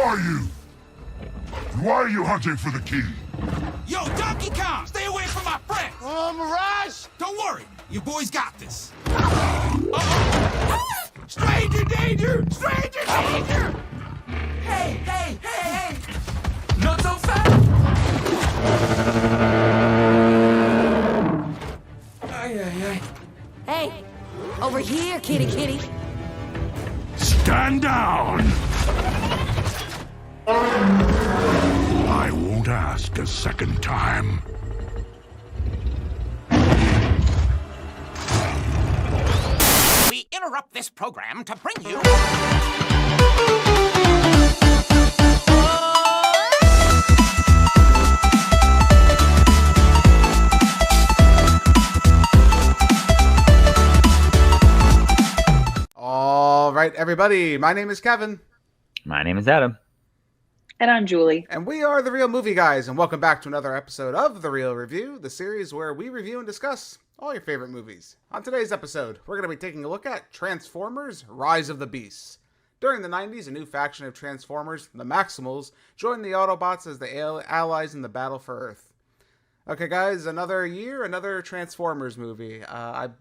are you? And why are you hunting for the key? Yo, Donkey Kong, stay away from my friend. Mirage! Don't worry, your boys got this. Stranger danger! Stranger danger! Hey! Not so fast! Ay. Hey, over here, kitty. Stand down! I won't ask a second time. We interrupt this program to bring you... All right, everybody. My name is Kevin. My name is Adam. And I'm Julie. And we are the Real Movie Guys, and welcome back to another episode of The Real Review, the series where we review and discuss all your favorite movies. On today's episode, we're going to be taking a look at Transformers: Rise of the Beasts. During the 90s, a new faction of Transformers, the Maximals, joined the Autobots as the allies in the battle for Earth. Okay, guys, another year, another Transformers movie. I've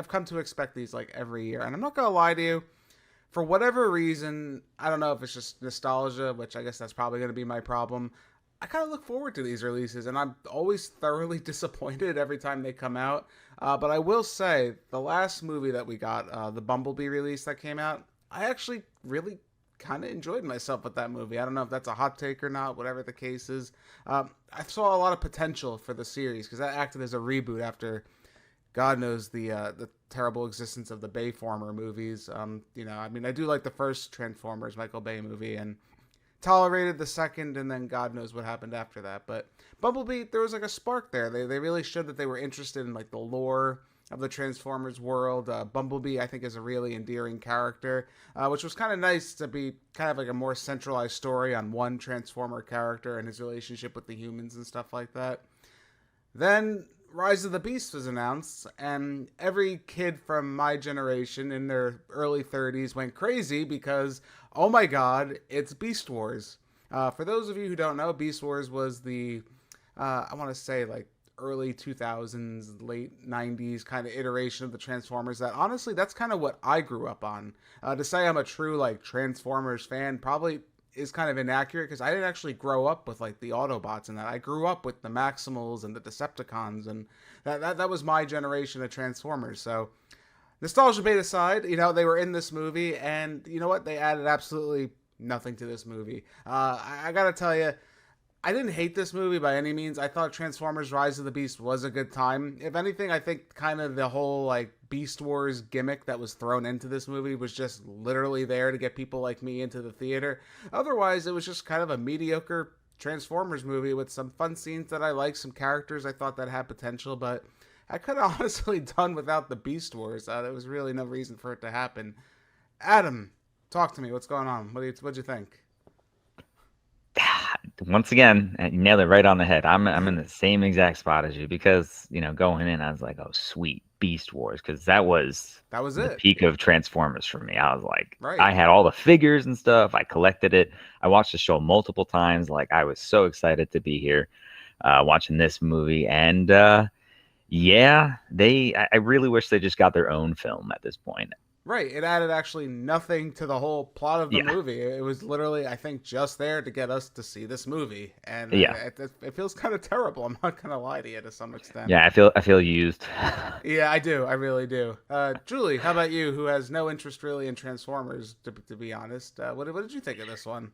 come to expect these like every year, and I'm not going to lie to you. For whatever reason, I don't know if it's just nostalgia, which I guess that's probably going to be my problem. I kind of look forward to these releases, and I'm always thoroughly disappointed every time they come out. But I will say, the last movie that we got, the Bumblebee release that came out, I actually really kind of enjoyed myself with that movie. I don't know if that's a hot take or not, whatever the case is. I saw a lot of potential for the series, because that acted as a reboot after... God knows the terrible existence of the Bayformer movies. I do like the first Transformers Michael Bay movie and tolerated the second, and then God knows what happened after that. But Bumblebee, there was like a spark there. They really showed that they were interested in like the lore of the Transformers world. Bumblebee, I think, is a really endearing character, which was kind of nice to be kind of like a more centralized story on one Transformer character and his relationship with the humans and stuff like that. Then Rise of the Beast was announced, and every kid from my generation in their early 30s went crazy because, oh my god, it's Beast Wars. For those of you who don't know, Beast Wars was the, I want to say like early 2000s, late 90s kind of iteration of the Transformers that honestly, that's kind of what I grew up on. To say I'm a true like Transformers fan probably is kind of inaccurate because I didn't actually grow up with like the Autobots and that. I grew up with the Maximals and the Decepticons, and that was my generation of Transformers. So nostalgia bait aside, they were in this movie, and you know what? They added absolutely nothing to this movie. I gotta tell you, I didn't hate this movie by any means. I thought Transformers Rise of the Beast was a good time. If anything, I think kind of the whole like Beast Wars gimmick that was thrown into this movie was just literally there to get people like me into the theater. Otherwise, it was just kind of a mediocre Transformers movie with some fun scenes that I liked, some characters I thought that had potential, but I could have honestly done without the Beast Wars. There was really no reason for it to happen. Adam, talk to me. What's going on? What'd you think? Once again, you nailed it right on the head. I'm in the same exact spot as you because, going in, I was like, oh, sweet, Beast Wars, because that was the peak of Transformers for me. I was like, right. I had all the figures and stuff. I collected it. I watched the show multiple times. Like, I was so excited to be here watching this movie. And, I really wish they just got their own film at this point. Right. It added actually nothing to the whole plot of the movie. It was literally, I think, just there to get us to see this movie. And it feels kind of terrible. I'm not going to lie to you to some extent. Yeah, I feel used. Yeah, I do. I really do. Julie, how about you, who has no interest really in Transformers, to be honest? What did you think of this one?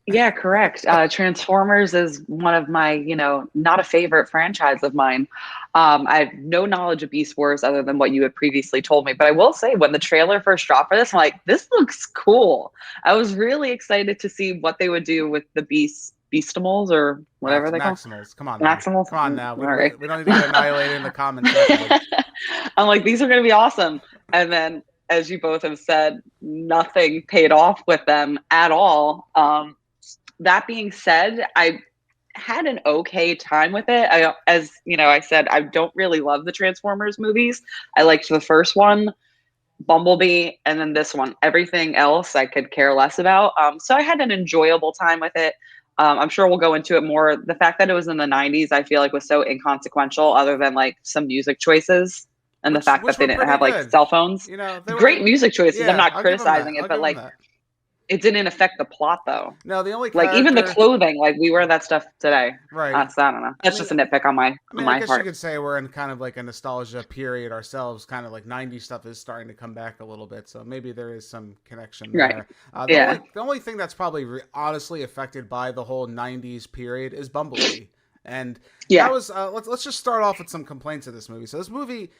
Yeah, correct. Transformers is one of my, not a favorite franchise of mine. I have no knowledge of Beast Wars other than what you had previously told me. But I will say, when the trailer first dropped for this, I'm like, this looks cool. I was really excited to see what they would do with the Beastimals or whatever they call them. Maximals. Come on. Maximals. Come on now. We don't need to get annihilated in the comments. I'm like, these are going to be awesome. And then, as you both have said, nothing paid off with them at all. That being said, I had an okay time with it. I said, I don't really love the Transformers movies. I liked the first one, Bumblebee, and then this one. Everything else I could care less about. So I had an enjoyable time with it. I'm sure we'll go into it more. The fact that it was in the 90s, I feel like was so inconsequential other than like some music choices and the fact that they didn't have like cell phones. You know, great music choices. Yeah, I'm not I'll criticizing it, but like it didn't affect the plot though. No, the only like even the clothing, like we wear that stuff today. Right. I don't know. That's just a nitpick on my I guess part. you could say we're in kind of like a nostalgia period ourselves. Kind of like 90s stuff is starting to come back a little bit, so maybe there is some connection there. Right. The only thing that's probably honestly affected by the whole 90s period is Bumblebee. And that was let's just start off with some complaints of this movie. So this movie,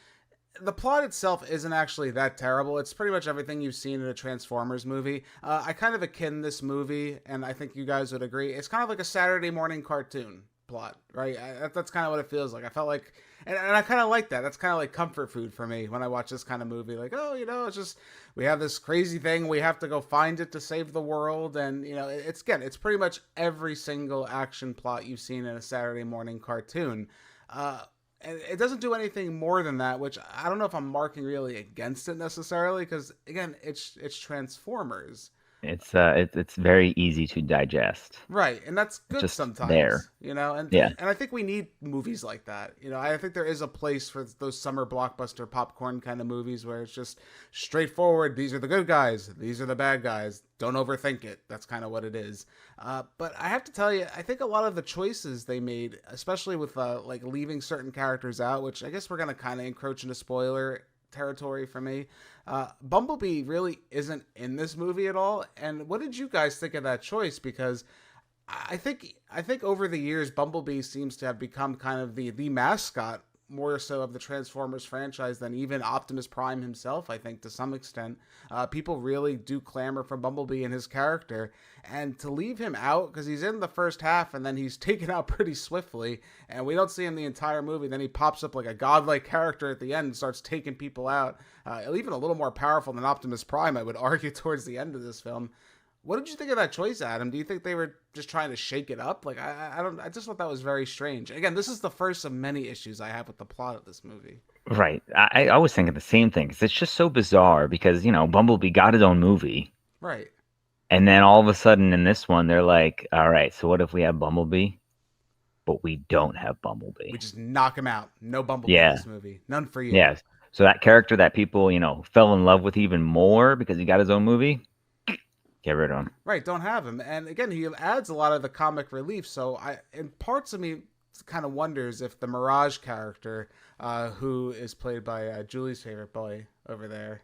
the plot itself isn't actually that terrible. It's pretty much everything you've seen in a Transformers movie. I kind of akin this movie, and I think you guys would agree, it's kind of like a Saturday morning cartoon plot, right? That's kind of what it feels like. I felt like, and I kind of like that. That's kind of like comfort food for me when I watch this kind of movie. Like, oh, you know, it's just, we have this crazy thing, we have to go find it to save the world, and, you know, it's pretty much every single action plot you've seen in a Saturday morning cartoon. And it doesn't do anything more than that, which I don't know if I'm marking really against it necessarily, because again, it's Transformers. It's very easy to digest. Right, and that's good just sometimes. There. You know, and I think we need movies like that. You know, I think there is a place for those summer blockbuster popcorn kind of movies where it's just straightforward. These are the good guys. These are the bad guys. Don't overthink it. That's kind of what it is. But I have to tell you, I think a lot of the choices they made, especially with like leaving certain characters out, which I guess we're gonna kind of encroach into spoiler territory for me. Bumblebee really isn't in this movie at all. And what did you guys think of that choice? Because I think over the years, Bumblebee seems to have become kind of the mascot more so of the Transformers franchise than even Optimus Prime himself, I think, to some extent. People really do clamor for Bumblebee and his character. And to leave him out, because he's in the first half and then he's taken out pretty swiftly, and we don't see him the entire movie, then he pops up like a godlike character at the end and starts taking people out. Even a little more powerful than Optimus Prime, I would argue, towards the end of this film. What did you think of that choice, Adam? Do you think they were just trying to shake it up? Like, I just thought that was very strange. Again, this is the first of many issues I have with the plot of this movie. Right. I was thinking the same thing, because it's just so bizarre, because, you know, Bumblebee got his own movie. Right. And then all of a sudden in this one, they're like, all right, so what if we have Bumblebee, but we don't have Bumblebee? We just knock him out. No Bumblebee in this movie. None for you. Yes. So that character that people, you know, fell in love with even more because he got his own movie, get rid of him. Right, don't have him. And again, he adds a lot of the comic relief. So in parts of me kind of wonders if the Mirage character, who is played by Julie's favorite boy over there.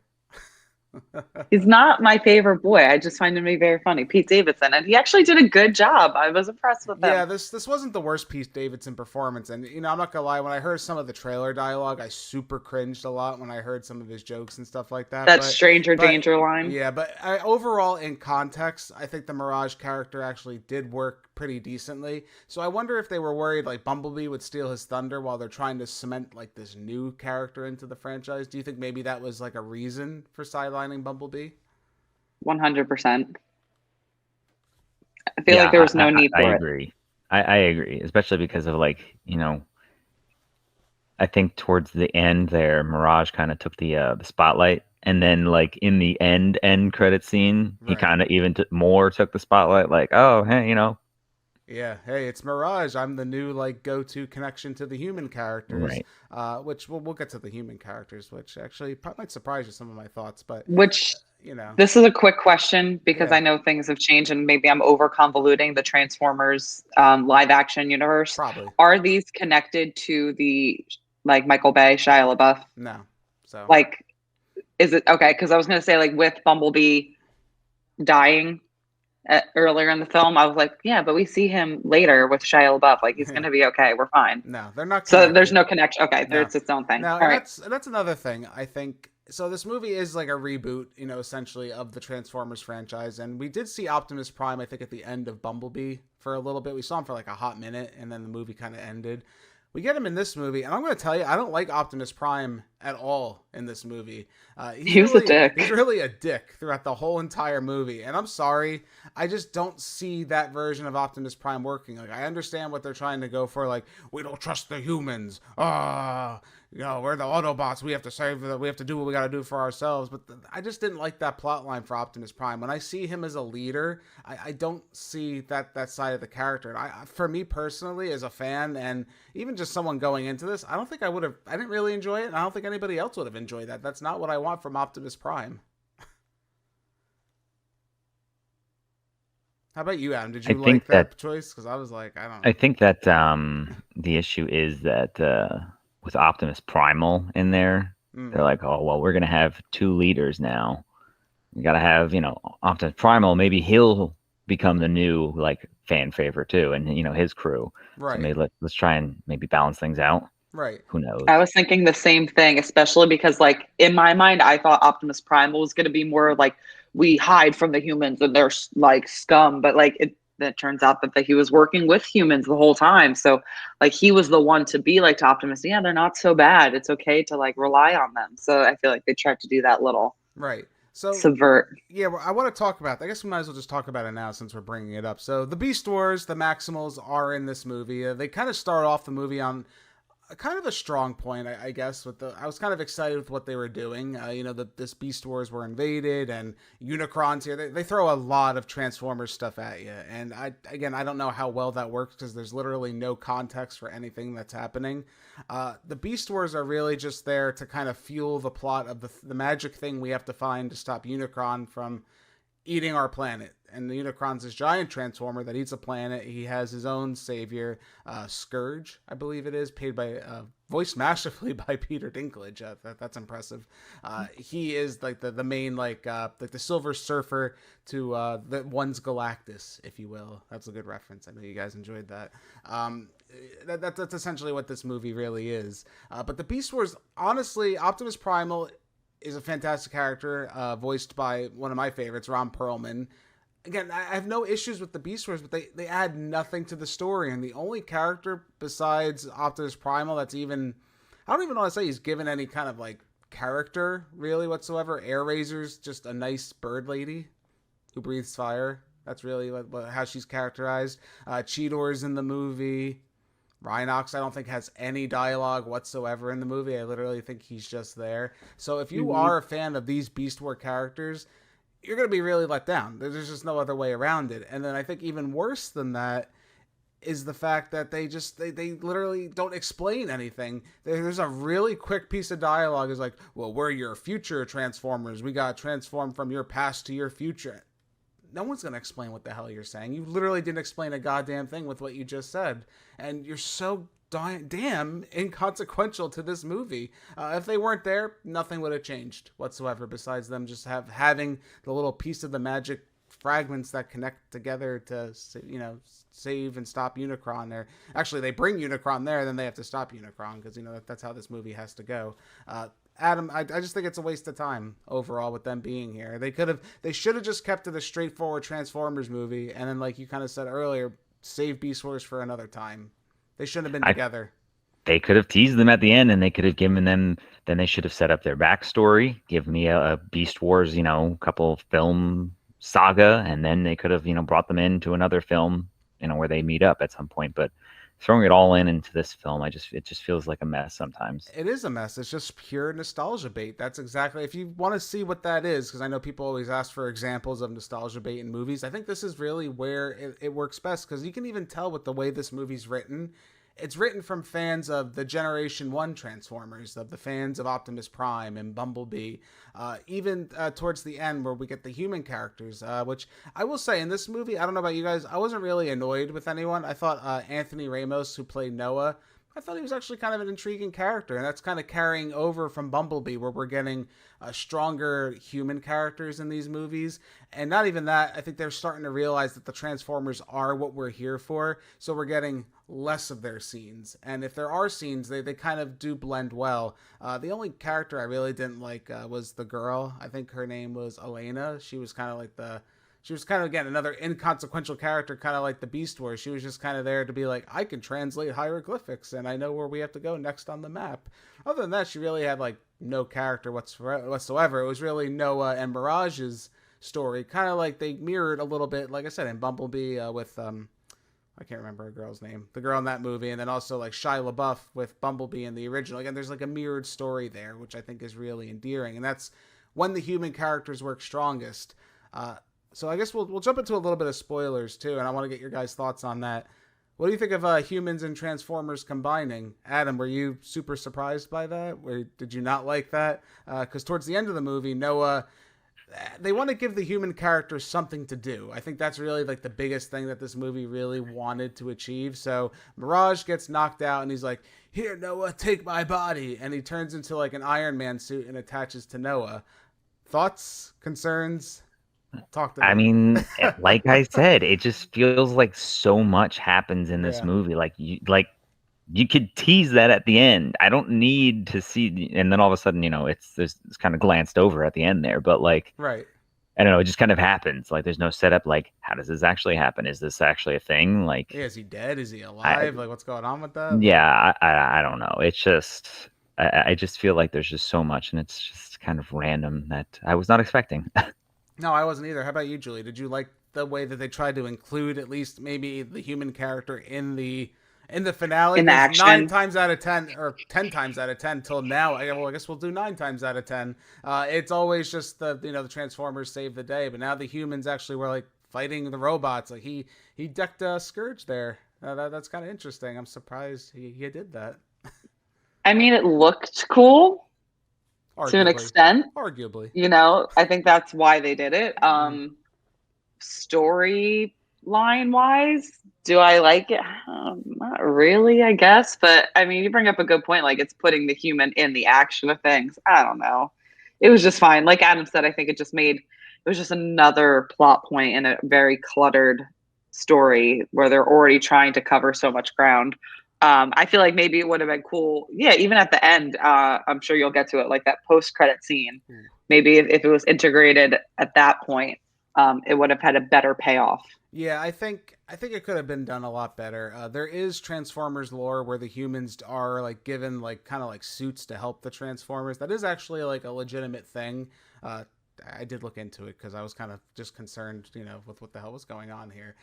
He's not my favorite boy. I just find him to be very funny. Pete Davidson. And he actually did a good job. I was impressed with him. Yeah, this wasn't the worst Pete Davidson performance. And, you know, I'm not going to lie. When I heard some of the trailer dialogue, I super cringed a lot when I heard some of his jokes and stuff like that. That stranger danger line. Yeah, but overall, in context, I think the Mirage character actually did work pretty decently. So I wonder if they were worried like Bumblebee would steal his thunder while they're trying to cement like this new character into the franchise. Do you think maybe that was like a reason for sidelining Bumblebee? 100%. I feel like there was no need for it. I agree. I agree, especially because of, like, you know, I think towards the end there, Mirage kind of took the spotlight, and then like in the end credit scene, he kind of even took the spotlight. Like, oh, hey, you know. Yeah, hey, it's Mirage. I'm the new like go-to connection to the human characters. Right. Which we'll get to the human characters, which actually might surprise you some of my thoughts, but you know, this is a quick question because I know things have changed and maybe I'm over convoluting the Transformers live action universe. Probably. Are these connected to the like Michael Bay, Shia LaBeouf? No. So like, is it okay? Because I was gonna say like with Bumblebee dying earlier in the film, I was like, yeah, but we see him later with Shia LaBeouf. Like, he's gonna be okay. We're fine. No, they're not. So there's no connection. Okay, it's its own thing. No, all right. That's another thing. I think so. This movie is like a reboot, you know, essentially of the Transformers franchise, and we did see Optimus Prime, I think, at the end of Bumblebee for a little bit. We saw him for like a hot minute, and then the movie kind of ended. We get him in this movie, and I'm going to tell you, I don't like Optimus Prime at all in this movie. He's a dick. He's really a dick throughout the whole entire movie, and I'm sorry. I just don't see that version of Optimus Prime working. Like, I understand what they're trying to go for, like, we don't trust the humans. we're the Autobots. We have to save. We have to do what we got to do for ourselves. But I just didn't like that plot line for Optimus Prime. When I see him as a leader, I don't see that side of the character. And for me personally, as a fan, and even just someone going into this, I don't think I would have. I didn't really enjoy it, and I don't think anybody else would have enjoyed that. That's not what I want from Optimus Prime. How about you, Adam? Did you like that choice? Because I was like, I don't know. I think that the issue is that with Optimus Primal in there, they're like, oh, well, we're going to have two leaders now. You got to have, Optimus Primal. Maybe he'll become the new, like, fan favorite, too, and, his crew. Right. So maybe let's try and maybe balance things out. Right. Who knows? I was thinking the same thing, especially because, like, in my mind, I thought Optimus Primal was going to be more like, we hide from the humans and they're like scum, but like it turns out that he was working with humans the whole time. So like he was the one to be like to Optimus, yeah, they're not so bad. It's okay to like rely on them. So I feel like they tried to do that little So subvert. Yeah, well, I want to talk about that. I guess we might as well just talk about it now since we're bringing it up. So the Beast Wars, the Maximals are in this movie. They kind of start off the movie on kind of a strong point, I guess. I was kind of excited with what they were doing. This Beast Wars were invaded, and Unicron's here. They throw a lot of Transformers stuff at you, and I don't know how well that works because there's literally no context for anything that's happening. The Beast Wars are really just there to kind of fuel the plot of the magic thing we have to find to stop Unicron from eating our planet. And the Unicron's this giant transformer that eats a planet. He has his own savior, Scourge, I believe it is, voiced masterfully by Peter Dinklage. That's impressive. He is like the main like the Silver Surfer to the one's Galactus, if you will. That's a good reference. I know you guys enjoyed that. That's essentially what this movie really is. But the Beast Wars, honestly, Optimus Primal is a fantastic character, voiced by one of my favorites, Ron Perlman. Again, I have no issues with the Beast Wars, but they add nothing to the story. And the only character besides Optimus Primal that's even, I don't even want to say he's given any kind of like character really whatsoever. Air Razor's just a nice bird lady who breathes fire. That's really how she's characterized. Cheetor's in the movie. Rhinox, I don't think, has any dialogue whatsoever in the movie. I literally think he's just there. So if you are a fan of these Beast War characters, you're going to be really let down. There's just no other way around it. And then I think even worse than that is the fact that they literally don't explain anything. There's a really quick piece of dialogue. It's like, well, we're your future Transformers. We got transformed from your past to your future. No one's going to explain what the hell you're saying. You literally didn't explain a goddamn thing with what you just said. And you're so damn inconsequential to this movie. If they weren't there, nothing would have changed whatsoever besides them just having the little piece of the magic fragments that connect together to, save and stop Unicron there. Actually, they bring Unicron there, then they have to stop Unicron because, that's how this movie has to go. Adam, I just think it's a waste of time overall with them being here. They should have just kept it a straightforward Transformers movie, and then, like you kind of said earlier, save Beast Wars for another time. They shouldn't have been together. They could have teased them at the end, and they could have given them. Then they should have set up their backstory. Give me a Beast Wars, couple film saga, and then they could have, brought them into another film, where they meet up at some point. But throwing it all into this film, it just feels like a mess sometimes. It is a mess. It's just pure nostalgia bait. That's exactly, if you want to see what that is, because I know people always ask for examples of nostalgia bait in movies. I think this is really where it works best, because you can even tell with the way this movie's written. It's written from fans of the Generation 1 Transformers, of the fans of Optimus Prime and Bumblebee, even towards the end where we get the human characters, which I will say in this movie, I don't know about you guys, I wasn't really annoyed with anyone. I thought Anthony Ramos, who played Noah, I thought he was actually kind of an intriguing character, and that's kind of carrying over from Bumblebee, where we're getting stronger human characters in these movies. And not even that, I think they're starting to realize that the Transformers are what we're here for, so we're getting less of their scenes. And if there are scenes, they kind of do blend well. The only character I really didn't like was the girl. I think her name was Elena. She was kind of again, another inconsequential character, kind of like the Beast Wars. She was just kind of there to be like, I can translate hieroglyphics, and I know where we have to go next on the map. Other than that, she really had like no character whatsoever. It was really Noah and Mirage's story, kind of like they mirrored a little bit, like I said, in Bumblebee with I can't remember a girl's name. The girl in that movie, and then also like Shia LaBeouf with Bumblebee in the original. Again, there's like a mirrored story there, which I think is really endearing, and that's when the human characters work strongest. So I guess we'll jump into a little bit of spoilers too, and I want to get your guys' thoughts on that. What do you think of humans and Transformers combining? Adam, were you super surprised by that? Did you not like that? Because towards the end of the movie, Noah, they want to give the human characters something to do. I think that's really like the biggest thing that this movie really wanted to achieve. So Mirage gets knocked out and he's like, "Here, Noah, take my body." And he turns into like an Iron Man suit and attaches to Noah. Thoughts, concerns? Talk to me. I mean, like I said, it just feels like so much happens in this movie. Like you could tease that at the end. I don't need to see, and then all of a sudden, it's kind of glanced over at the end there. But like, right. I don't know. It just kind of happens. Like, there's no setup. Like, how does this actually happen? Is this actually a thing? Like, is he dead? Is he alive? Like, what's going on with that? Yeah, I don't know. It's just, I just feel like there's just so much, and it's just kind of random that I was not expecting. No, I wasn't either. How about you, Julie? Did you like the way that they tried to include at least maybe the human character in the finale? In the action? 9 times out of 10, or 10 times out of 10 till now. I guess we'll do 9 times out of 10. It's always just the Transformers save the day, but now the humans actually were like fighting the robots. Like he decked Scourge there. That's kind of interesting. I'm surprised he did that. I mean, it looked cool. Arguably. To an extent, arguably, I think that's why they did it. Storyline wise, do I like it? Not really, I guess. But I mean, you bring up a good point. Like, it's putting the human in the action of things. I don't know. It was just fine. Like Adam said, I think it was just another plot point in a very cluttered story where they're already trying to cover so much ground. I feel like maybe it would have been cool. Yeah, even at the end, I'm sure you'll get to it, like that post-credit scene. Maybe if it was integrated at that point, it would have had a better payoff. Yeah, I think it could have been done a lot better. There is Transformers lore where the humans are like given like kind of like suits to help the Transformers. That is actually like a legitimate thing. I did look into it because I was kind of just concerned, with what the hell was going on here.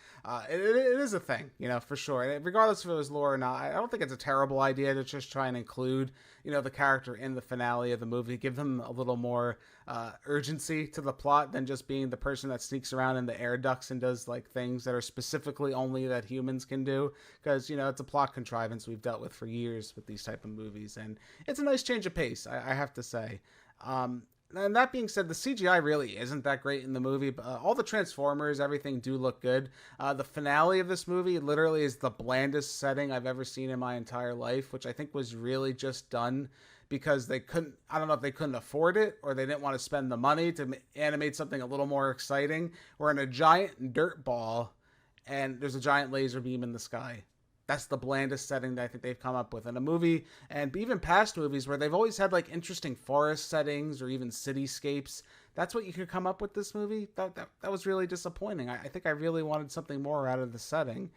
It is a thing, for sure. And regardless if it was lore or not, I don't think it's a terrible idea to just try and include, the character in the finale of the movie, give them a little more urgency to the plot than just being the person that sneaks around in the air ducts and does like things that are specifically only that humans can do. Because, it's a plot contrivance we've dealt with for years with these type of movies. And it's a nice change of pace, I have to say. And that being said, the CGI really isn't that great in the movie. But, all the Transformers, everything do look good. The finale of this movie literally is the blandest setting I've ever seen in my entire life, which I think was really just done because they couldn't, I don't know if they couldn't afford it or they didn't want to spend the money to animate something a little more exciting. We're in a giant dirt ball and there's a giant laser beam in the sky. That's the blandest setting that I think they've come up with in a movie, and even past movies where they've always had like interesting forest settings or even cityscapes. That's what you could come up with this movie. That was really disappointing. I think I really wanted something more out of the setting.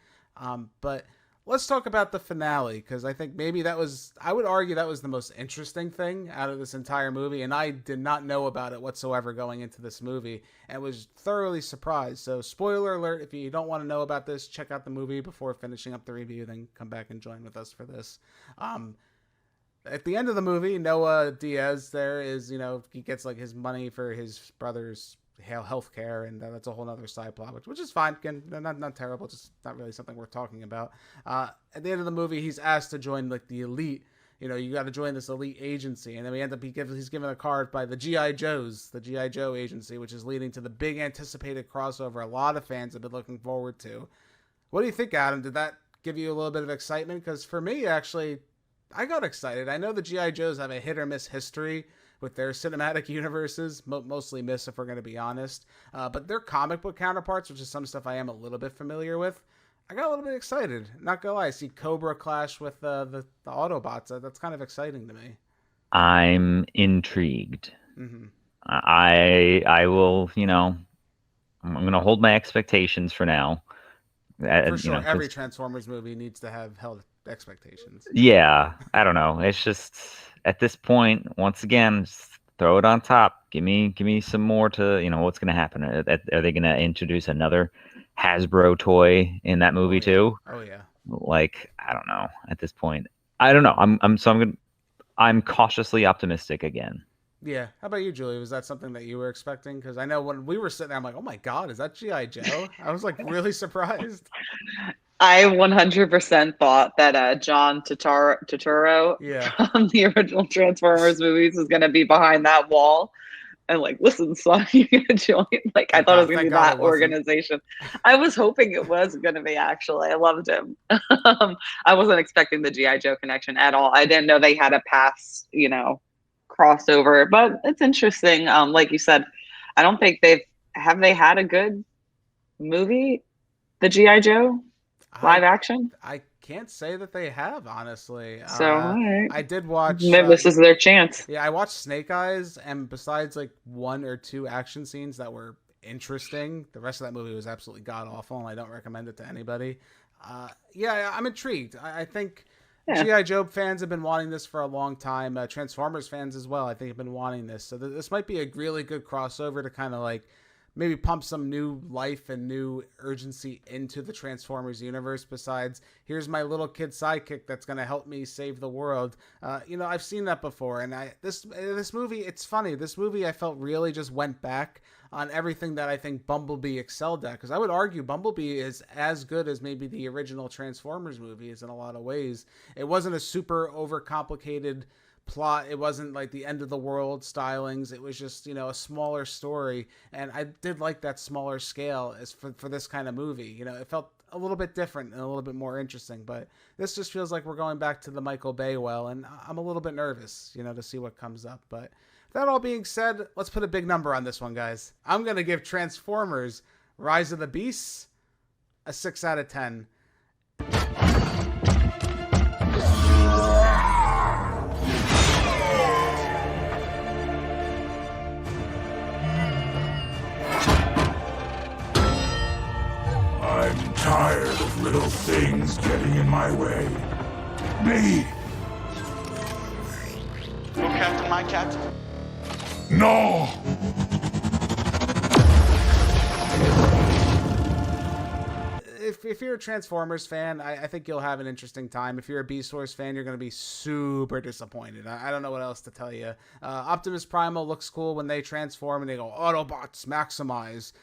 But let's talk about the finale, because I think maybe I would argue that was the most interesting thing out of this entire movie, and I did not know about it whatsoever going into this movie, and was thoroughly surprised. So spoiler alert, if you don't want to know about this, check out the movie before finishing up the review, then come back and join with us for this. At the end of the movie, Noah Diaz there is, he gets like his money for his brother's health care, and that's a whole nother side plot, which is fine. Again, not terrible, just not really something worth talking about. At the end of the movie, he's asked to join like the elite. You got to join this elite agency, and then we end up he's given a card by the G.I. Joes, the G.I. Joe agency, which is leading to the big anticipated crossover a lot of fans have been looking forward to. What do you think, Adam? Did that give you a little bit of excitement? Because for me, actually, I got excited. I know the G.I. Joes have a hit or miss history with their cinematic universes, mostly miss if we're going to be honest. But their comic book counterparts, which is some stuff I am a little bit familiar with, I got a little bit excited. Not gonna lie, I see Cobra clash with the Autobots. That's kind of exciting to me. I'm intrigued. Mm-hmm. I will, I'm going to hold my expectations for now. For sure, every Transformers movie needs to have held expectations. Yeah, I don't know. It's just at this point, once again, throw it on top. Give me some more to, what's going to happen? Are they going to introduce another Hasbro toy in that movie too? Oh yeah. Like, I don't know at this point. I don't know. I'm cautiously optimistic again. Yeah. How about you, Julie? Was that something that you were expecting? Because I know when we were sitting there, I'm like, oh my God, is that G.I. Joe? I was like really surprised. I 100% thought that John Turturro from the original Transformers movies was going to be behind that wall. And like, listen, son, you gotta join. Like, I thought it was gonna be that organization. I was hoping it was gonna be, actually. I loved him. I wasn't expecting the G.I. Joe connection at all. I didn't know they had a past, crossover, but it's interesting. Like you said, I don't think they had a good movie, the G.I. Joe live action? I can't say that they have, honestly. So right. I did watch. Maybe this is their chance. Yeah, I watched Snake Eyes, and besides like 1 or 2 action scenes that were interesting, the rest of that movie was absolutely god awful, and I don't recommend it to anybody. Yeah, I'm intrigued. I think G.I. Joe fans have been wanting this for a long time. Transformers fans as well, I think, have been wanting this. So this might be a really good crossover to kind of like maybe pump some new life and new urgency into the Transformers universe. Besides, here's my little kid sidekick that's going to help me save the world. I've seen that before, and this movie, it's funny. This movie, I felt really just went back on everything that I think Bumblebee excelled at. Because I would argue Bumblebee is as good as maybe the original Transformers movies in a lot of ways. It wasn't a super overcomplicated plot. It wasn't like the end of the world stylings. It was just, a smaller story. And I did like that smaller scale as for this kind of movie. It felt a little bit different and a little bit more interesting. But this just feels like we're going back to the Michael Bay well. And I'm a little bit nervous, to see what comes up. But that all being said, let's put a big number on this one, guys. I'm going to give Transformers Rise of the Beasts a 6 out of 10. I'm tired of little things getting in my way. Me! No, Captain, my Captain. No! If you're a Transformers fan, I think you'll have an interesting time. If you're a Beast Wars fan, you're going to be super disappointed. I don't know what else to tell you. Optimus Primal looks cool when they transform and they go, Autobots, maximize.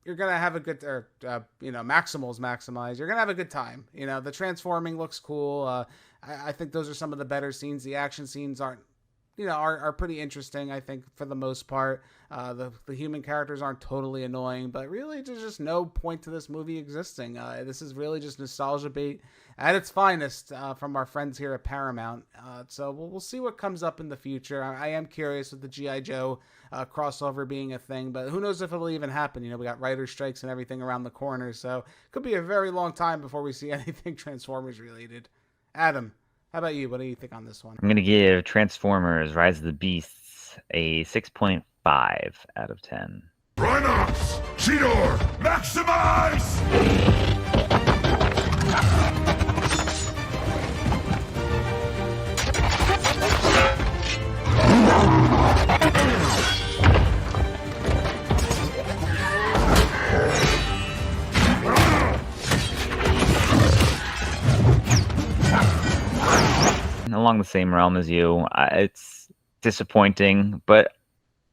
You're going to have a good, Maximals maximize. You're going to have a good time. The transforming looks cool. I think those are some of the better scenes. The action scenes are pretty interesting, I think, for the most part. The human characters aren't totally annoying, but really there's just no point to this movie existing. This is really just nostalgia bait at its finest from our friends here at Paramount. So we'll see what comes up in the future. I am curious with the G.I. Joe crossover being a thing, but who knows if it'll even happen. We got writer strikes and everything around the corner, so it could be a very long time before we see anything Transformers related. Adam, how about you? What do you think on this one? I'm going to give Transformers Rise of the Beasts a 6.5 out of 10. Rhinox! Cheetor! Maximize! Along the same realm as you, it's disappointing, but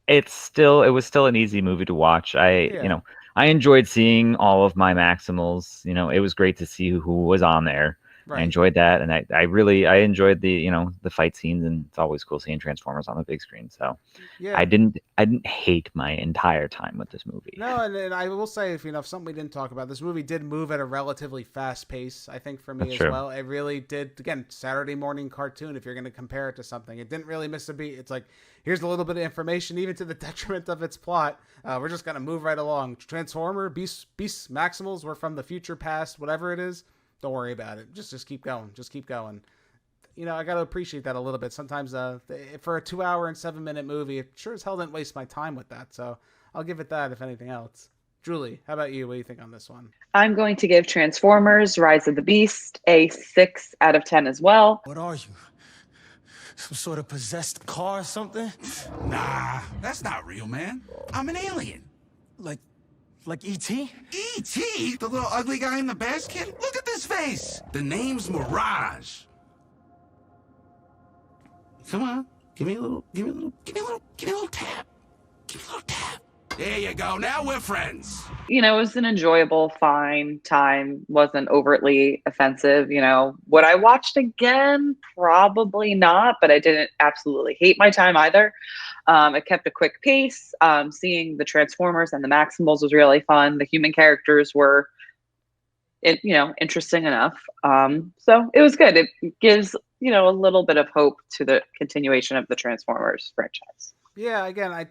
it was still an easy movie to watch. I enjoyed seeing all of my Maximals. It was great to see who was on there. Right. I enjoyed that, and I enjoyed the the fight scenes, and it's always cool seeing Transformers on the big screen. So yeah. I didn't hate my entire time with this movie. No, and I will say, if something we didn't talk about, this movie did move at a relatively fast pace, I think, for me. That's as true. Well. It really did. Again, Saturday morning cartoon. If you're going to compare it to something, it didn't really miss a beat. It's like, here's a little bit of information, even to the detriment of its plot. We're just going to move right along. Transformer, Beast, Maximals, we're from the future, past, whatever it is. Don't worry about it. Just keep going. Just keep going. I got to appreciate that a little bit. Sometimes for a 2-hour and 7-minute movie, it sure as hell didn't waste my time with that. So I'll give it that, if anything else. Julie, how about you? What do you think on this one? I'm going to give Transformers Rise of the Beast a 6 out of 10 as well. What are you? Some sort of possessed car or something? Nah, that's not real, man. I'm an alien. Like E.T.? E.T.? The little ugly guy in the basket? Look at this face. The name's Mirage. Come on. Give me a little tap. Give me a little tap. There you go. Now we're friends. You know, it was an enjoyable, fine time. Wasn't overtly offensive. You know, would I watch it again? Probably not, but I didn't absolutely hate my time either. It kept a quick pace. Seeing the Transformers and the Maximals was really fun. The human characters were, interesting enough. So it was good. It gives, a little bit of hope to the continuation of the Transformers franchise. Yeah, again, I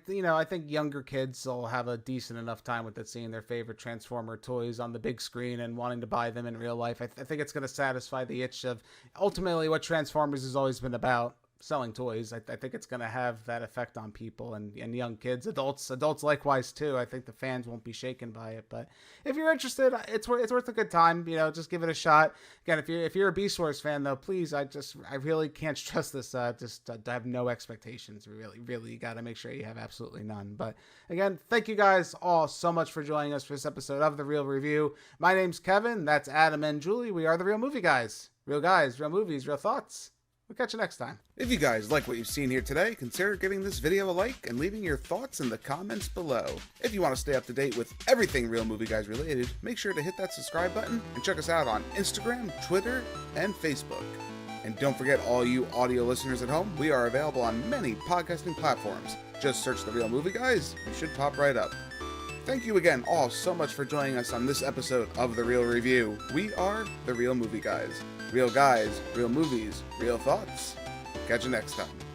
think younger kids will have a decent enough time with it, seeing their favorite Transformer toys on the big screen and wanting to buy them in real life. I think it's going to satisfy the itch of ultimately what Transformers has always been about, selling toys. I think it's going to have that effect on people and young kids, adults likewise too. I think the fans won't be shaken by it, but if you're interested, it's worth a good time. Just give it a shot. Again, if you're a Beast Wars fan though, please, I really can't stress this. Just have no expectations. Really, you got to make sure you have absolutely none. But again, thank you guys all so much for joining us for this episode of The Real Review. My name's Kevin. That's Adam and Julie. We are The Real Movie Guys. Real guys, real movies, real thoughts. We'll catch you next time. If you guys like what you've seen here today, consider giving this video a like and leaving your thoughts in the comments below. If you want to stay up to date with everything Real Movie Guys related, make sure to hit that subscribe button and check us out on Instagram, Twitter, and Facebook. And don't forget, all you audio listeners at home, we are available on many podcasting platforms. Just search The Real Movie Guys, you should pop right up. Thank you again all so much for joining us on this episode of The Real Review. We are The Real Movie Guys. Real guys, real movies, real thoughts. Catch you next time.